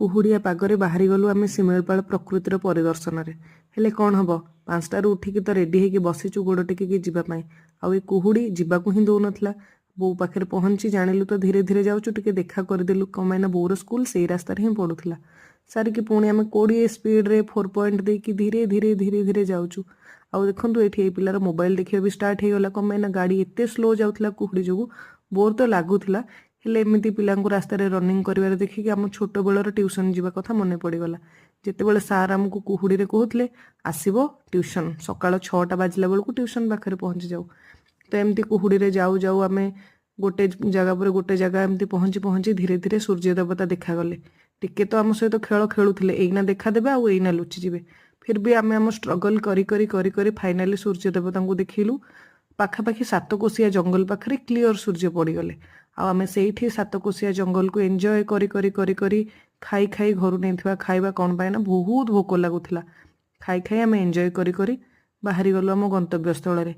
କୁହୁଡ଼ିଆ ପାଗରେ ବାହାରି ଗଲୁ ଆମେ ଶିମିଳିପାଳ ପ୍ରକୃତିର ପରିଦର୍ଶନରେ। ହେଲେ କ'ଣ ହବ, 5ଟାରୁ ଉଠିକି ତ ରେଡ଼ି ହେଇକି ବସିଛୁ ଗୋଡ଼ ଟେକିକି ଯିବା ପାଇଁ। ଆଉ ଏ କୁହୁଡ଼ି ଯିବାକୁ ହିଁ ଦେଉନଥିଲା। ବୋଉ ପାଖରେ ପହଞ୍ଚି ଜାଣିଲୁ ତ ଧୀରେ ଧୀରେ ଯାଉଛୁ, ଟିକେ ଦେଖା କରିଦେଲୁ କ'ଣ ପାଇଁ ନା ବୋଉର ସ୍କୁଲ ସେଇ ରାସ୍ତାରେ ହିଁ ପଡ଼ୁଥିଲା। ସାରିକି ପୁଣି ଆମେ 20 ସ୍ପିଡ଼ରେ 4 ପଏଣ୍ଟ ଦେଇକି ଧୀରେ ଧୀରେ ଧୀରେ ଧୀରେ ଯାଉଛୁ। ଆଉ ଦେଖନ୍ତୁ ଏଠି ଏଇ ପିଲାର ମୋବାଇଲ ଦେଖିବା ବି ଷ୍ଟାର୍ଟ ହେଇଗଲା। କ'ଣ ପାଇଁ ନା ଗାଡ଼ି ଏତେ ସ୍ଲୋ ଯାଉଥିଲା କୁହୁଡ଼ି ଯୋଗୁଁ। ବୋର୍ ତ ଲାଗୁଥିଲା, ହେଲେ ଏମିତି ପିଲାଙ୍କୁ ରାସ୍ତାରେ ରନିଂ କରିବାରେ ଦେଖିକି ଆମ ଛୋଟବେଳର ଟ୍ୟୁସନ୍ ଯିବା କଥା ମନେ ପଡ଼ିଗଲା। ଯେତେବେଳେ ସାର୍ ଆମକୁ କୁହୁଡ଼ିରେ କହୁଥିଲେ ଆସିବ ଟ୍ୟୁସନ୍, ସକାଳ 6ଟା ବାଜିଲା ବେଳକୁ ଟ୍ୟୁସନ୍ ପାଖରେ ପହଞ୍ଚି ଯାଉ। ତ ଏମିତି କୁହୁଡ଼ିରେ ଯାଉ ଯାଉ ଆମେ ଗୋଟେ ଜାଗା ପରେ ଗୋଟେ ଜାଗା ଏମିତି ପହଞ୍ଚି ପହଞ୍ଚି ଧୀରେ ଧୀରେ ସୂର୍ଯ୍ୟ ଦେବତା ଦେଖାଗଲେ। ଟିକେ ତ ଆମ ସହିତ ଖେଳ ଖେଳୁଥିଲେ, ଏଇନା ଦେଖାଦେବେ ଆଉ ଏଇନା ଲୁଚିଯିବେ। ଫିର୍ ବି ଆମେ ଆମ ଷ୍ଟ୍ରଗଲ୍ କରି କରି କରି କରି ଫାଇନାଲି ସୂର୍ଯ୍ୟ ଦେବତାଙ୍କୁ ଦେଖିଲୁ। ପାଖାପାଖି 7କୋଶିଆ ଜଙ୍ଗଲ ପାଖରେ କ୍ଲିଅର ସୂର୍ଯ୍ୟ ପଡ଼ିଗଲେ। ଆଉ ଆମେ ସେଇଠି 7କୋଶିଆ ଜଙ୍ଗଲକୁ ଏନ୍ଜୟ କରି କରି କରି କରି ଖାଇ ଖାଇ ଘରୁ ନେଇଥିବା ଖାଇବା କ'ଣ ପାଇଁ ନା ବହୁତ ଭୋକ ଲାଗୁଥିଲା। ଖାଇ ଖାଇ ଆମେ ଏନ୍ଜୟ କରି କରି ବାହାରିଗଲୁ ଆମ ଗନ୍ତବ୍ୟସ୍ଥଳରେ।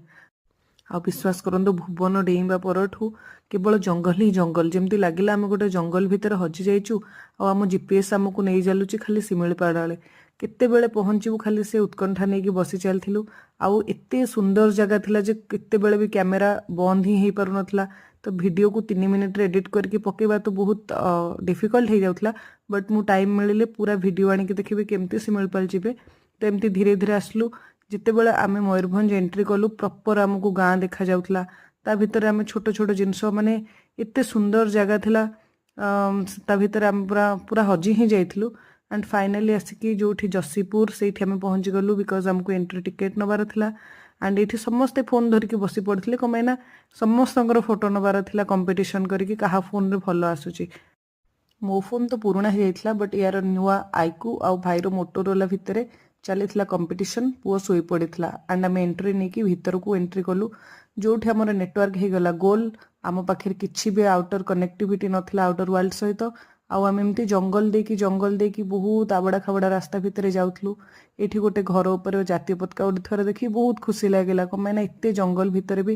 ଆଉ ବିଶ୍ୱାସ କରନ୍ତୁ, ଭୁବନ ଡେଇଁବା ପରଠୁ କେବଳ ଜଙ୍ଗଲ ହିଁ ଜଙ୍ଗଲ। ଯେମିତି ଲାଗିଲା ଆମେ ଗୋଟେ ଜଙ୍ଗଲ ଭିତରେ ହଜି ଯାଇଛୁ ଆଉ ଆମ GPS ଆମକୁ ନେଇ ଚାଲୁଛି ଖାଲି ଶିମିଳିପାଳ ଆଡ଼େ। କେତେବେଳେ ପହଞ୍ଚିବୁ ଖାଲି ସେ ଉତ୍କଣ୍ଠା ନେଇକି ବସି ଚାଲିଥିଲୁ। ଆଉ ଏତେ ସୁନ୍ଦର ଜାଗା ଥିଲା ଯେ କେତେବେଳେ ବି କ୍ୟାମେରା ବନ୍ଦ ହିଁ ହେଇପାରୁନଥିଲା। ତ ଭିଡ଼ିଓକୁ 3 ମିନିଟ୍ରେ ଏଡ଼ିଟ୍ କରିକି ପକାଇବା ତ ବହୁତ ଡିଫିକଲ୍ଟ ହେଇଯାଉଥିଲା। ବଟ୍ ମୁଁ ଟାଇମ୍ ମିଳିଲେ ପୁରା ଭିଡ଼ିଓ ଆଣିକି ଦେଖିବି କେମିତି ଶିମିଳିପାଳ ଯିବେ। ତ ଏମିତି ଧୀରେ ଧୀରେ ଆସିଲୁ। ଯେତେବେଳେ ଆମେ ମୟୂରଭଞ୍ଜ ଏଣ୍ଟ୍ରି କଲୁ, ପ୍ରପର ଆମକୁ ଗାଁ ଦେଖାଯାଉଥିଲା। ତା ଭିତରେ ଆମେ ଛୋଟ ଛୋଟ ଜିନିଷ, ମାନେ ଏତେ ସୁନ୍ଦର ଜାଗା ଥିଲା। ତା ଭିତରେ ଆମେ ପୁରା ପୁରା ହଜି ହିଁ ଯାଇଥିଲୁ। ଆଣ୍ଡ ଫାଇନାଲି ଆସିକି ଯେଉଁଠି ଯଶୀପୁର, ସେଇଠି ଆମେ ପହଞ୍ଚିଗଲୁ ବିକଜ ଆମକୁ ଏଣ୍ଟ୍ରି ଟିକେଟ୍ ନେବାର ଥିଲା। ଆଣ୍ଡ ଏଇଠି ସମସ୍ତେ ଫୋନ୍ ଧରିକି ବସି ପଡ଼ିଥିଲେ। କ'ଣ ପାଇଁ ନା ସମସ୍ତଙ୍କର ଫଟୋ ନେବାର ଥିଲା କମ୍ପିଟିସନ୍ କରିକି କାହା ଫୋନ୍ରେ ଭଲ ଆସୁଛି। ମୋ ଫୋନ୍ ତ ପୁରୁଣା ହେଇଯାଇଥିଲା, ବଟ୍ ୟାର ନୂଆ ଆଇକୁ ଆଉ ଭାଇର ମୋଟୋରୋଲା ଭିତରେ ଚାଲିଥିଲା କମ୍ପିଟିସନ୍। ପୁଅ ଶୋଇପଡ଼ିଥିଲା ଆଣ୍ଡ ଆମେ ଏଣ୍ଟ୍ରି ନେଇକି ଭିତରକୁ ଏଣ୍ଟ୍ରି କଲୁ। ଯେଉଁଠି ଆମର ନେଟୱାର୍କ ହେଇଗଲା ଗୋଲ୍। ଆମ ପାଖରେ କିଛି ବି ଆଉଟର କନେକ୍ଟିଭିଟି ନଥିଲା ଆଉଟର ୱାର୍ଲଡ ସହିତ। ଆଉ ଆମେ ଏମିତି ଜଙ୍ଗଲ ଦେଇକି ବହୁତ ଆବଡ଼ା ଖାବଡ଼ା ରାସ୍ତା ଭିତରେ ଯାଉଥିଲୁ। ଏଇଠି ଗୋଟେ ଘର ଉପରେ ଜାତୀୟ ପତାକା ଉଡ଼ୁଥିବାର ଦେଖି ବହୁତ ଖୁସି ଲାଗିଲା। କ'ଣ ପାଇଁ ନା ଏତେ ଜଙ୍ଗଲ ଭିତରେ ବି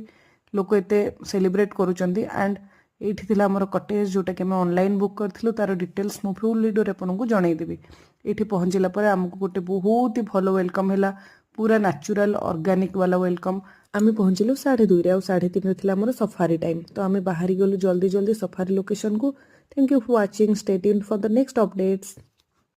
ଲୋକ ଏତେ ସେଲିବ୍ରେଟ୍ କରୁଛନ୍ତି। ଆଣ୍ଡ ଏଇଠି ଥିଲା ଆମର କଟେଜ, ଯେଉଁଟାକି ଆମେ ଅନଲାଇନ୍ ବୁକ୍ କରିଥିଲୁ। ତାର ଡିଟେଲ୍ସ ମୁଁ ଫୁଲ୍ ଭିଡ଼ିଓରେ ଆପଣଙ୍କୁ ଜଣାଇଦେବି। ଏଇଠି ପହଞ୍ଚିଲା ପରେ ଆମକୁ ଗୋଟେ ବହୁତ ହି ଭଲ ୱେଲକମ୍ ହେଲା, ପୁରା ନ୍ୟାଚୁରାଲ ଅର୍ଗାନିକ ବାଲା ୱେଲକମ୍। ଆମେ ପହଞ୍ଚିଲୁ 2:30ରେ, ଆଉ 3:30ରେ ଥିଲା ଆମର ସଫାରି ଟାଇମ୍। ତ ଆମେ ବାହାରି ଗଲୁ ଜଲ୍ଦି ଜଲ୍ଦି ସଫାରି ଲୋକେସନକୁ। Thank you for watching, stay tuned for the next updates.